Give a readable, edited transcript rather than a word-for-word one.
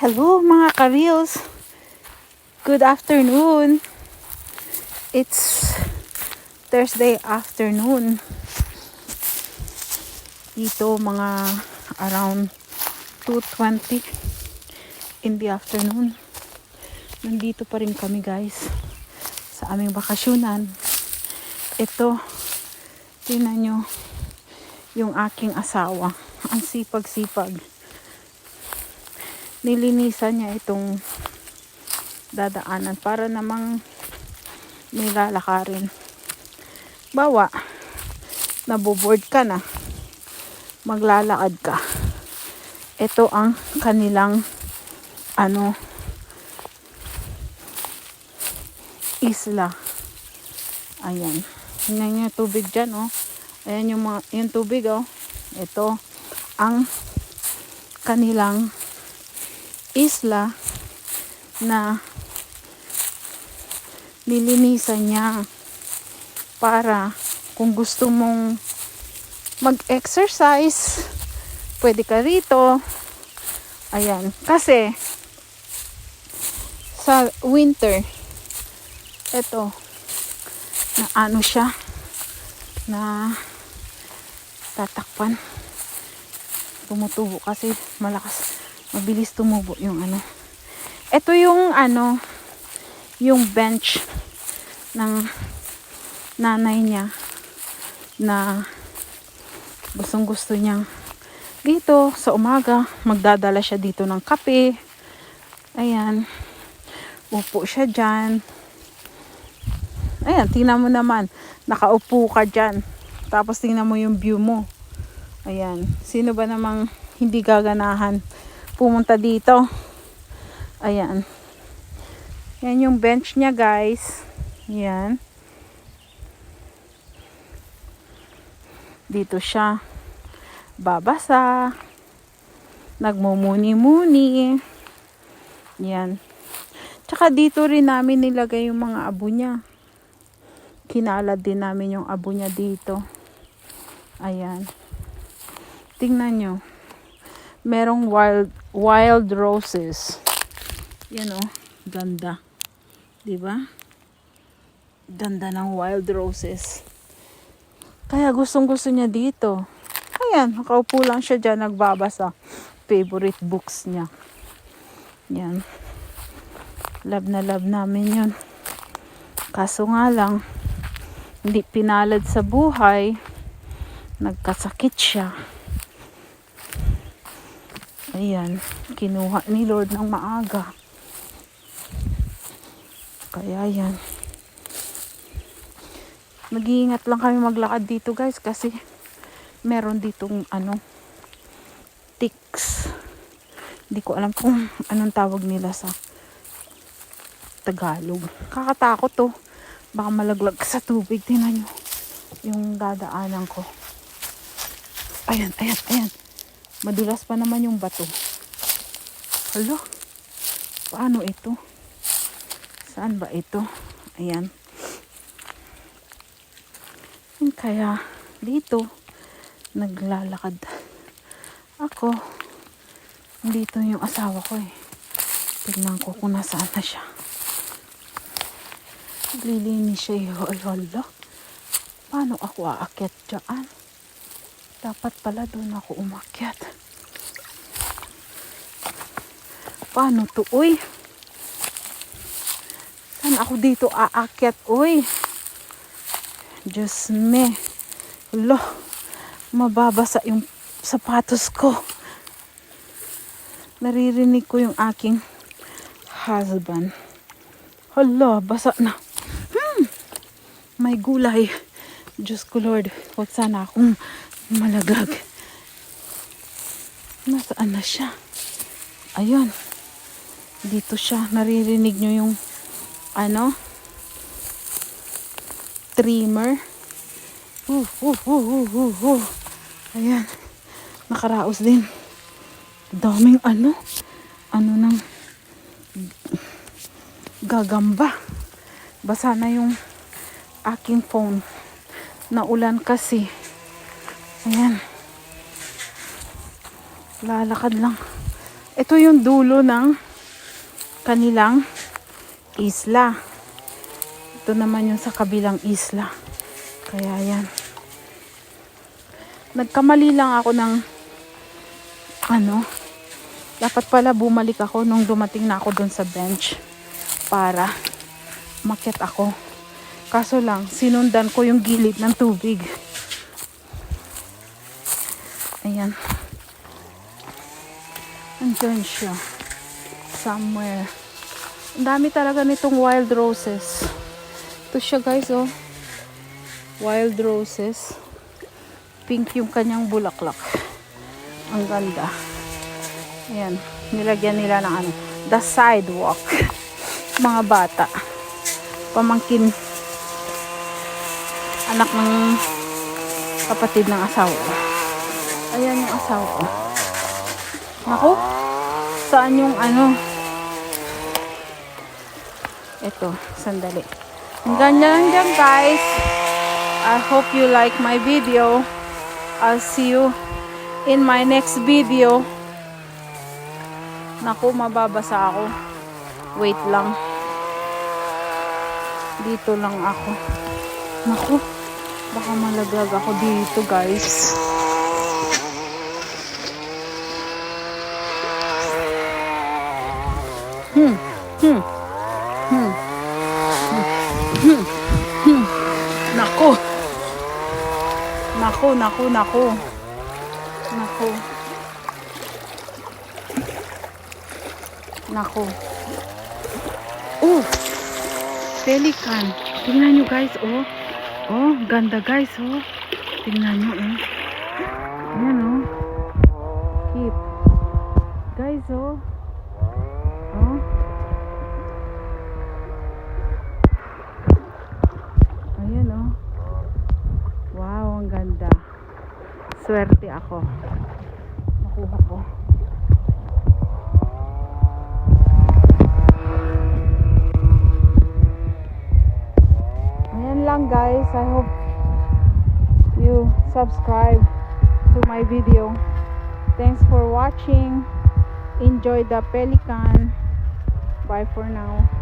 Hello mga ka-reels. Good afternoon. It's Thursday afternoon. Dito mga around 2:20 in the afternoon. Nandito pa rin kami guys sa aming bakasyunan. Ito, tingnan nyo yung aking asawa. Ang sipag-sipag. Nilinisan niya itong dadaanan para namang nilalakarin. Bawa, naboboard ka na, maglalakad ka. Ito ang kanilang isla. Ayan. Tingnan niyo yung tubig dyan, oh. Ayan yung tubig, oh. Ito ang kanilang isla na nilinisan niya para kung gusto mong mag-exercise, pwede ka rito. Ayan. Kasi sa winter, ito, na siya, na tatakpan. Tumutubo kasi malakas, mabilis tumubo yung Ito yung yung bench ng nanay niya na gustong gusto niyang dito sa umaga magdadala siya dito ng kape. Ayan, upo siya dyan. Ayan, tingnan mo naman, nakaupo ka dyan, tapos tingnan mo yung view mo. Ayan, sino ba namang hindi gaganahan pumunta dito? Ayan, yan yung bench niya guys. Yan, dito siya babasa, nagmumuni-muni. Yan, tsaka dito rin namin nilagay yung mga abo niya. Kinalad din namin yung abo niya dito. Ayan, tingnan nyo, merong wild roses. Yan, oh, ganda, diba? Ganda ng wild roses. Kaya gustong gusto niya dito. Ayan, nakaupo lang siya dyan, nagbabasa. Favorite books niya. Yan, love na love namin yun. Kaso nga lang, hindi pinalad sa buhay, nagkasakit siya. Ayan, kinuha ni Lord ng maaga. Kaya yan, mag-iingat lang kami maglakad dito guys, kasi meron ditong ticks. Hindi ko alam kung anong tawag nila sa Tagalog. Kakatakot to, baka malaglag sa tubig. Tingnan nyo yung dadaanan ko. Ayan, ayan, ayan. Madulas pa naman yung bato. Hala, paano ito? Saan ba ito? Ayan. Kaya dito naglalakad ako. Dito yung asawa ko eh. Tignan ko kung nasaan na siya. Naglilinis siya. Ay hala, paano ako aakyat dyan? Dapat pala doon ako umakyat. Paano to, uy? Saan ako dito aakyat, uy? Diyos me. Hala, mababasa yung sapatos ko. Naririnig ko yung aking husband. Hala, basa na. May gulay. Diyos ko Lord, huwag sana akong malaglag. Nasaan na siya? Ayun, dito siya. Naririnig nyo yung trimmer. Ayan, nakaraos din. Daming ng gagamba. Basa na yung aking phone. Naulan kasi. Ayan, lalakad lang. Ito yung dulo ng kanilang isla. Ito naman yung sa kabilang isla. Kaya yan. Nagkamali lang ako ng dapat pala bumalik ako nung dumating na ako dun sa bench para umakyat ako. Kaso lang, sinundan ko yung gilid ng tubig. Ayan. Andyan siya. Somewhere. Ang dami talaga nitong wild roses. Ito siya guys, oh. Wild roses. Pink yung kanyang bulaklak. Ang ganda. Ayan. Nilagyan nila ng the sidewalk. Mga bata. Pamangkin. Anak ng kapatid ng asawa ko. Ayan yung asawa ko. Naku. Saan yung Ito. Sandali. Ang ganyan dyan guys. I hope you like my video. I'll see you in my next video. Naku, mababasa ako. Wait lang. Dito lang ako. Naku, baka malaglag ako dito guys. Naku. Naku. Naku. Oh, pelican. Tingnan nyo guys, oh. Oh, ganda guys, oh. Tingnan nyo, oh. Ayan, oh. Keep. Guys, oh. Oh. Ayan, oh. Wow, ang ganda. Swerte ako. Nakuha ko. Ayan lang guys. I hope you subscribe to my video. Thanks for watching. Enjoy the pelican. Bye for now.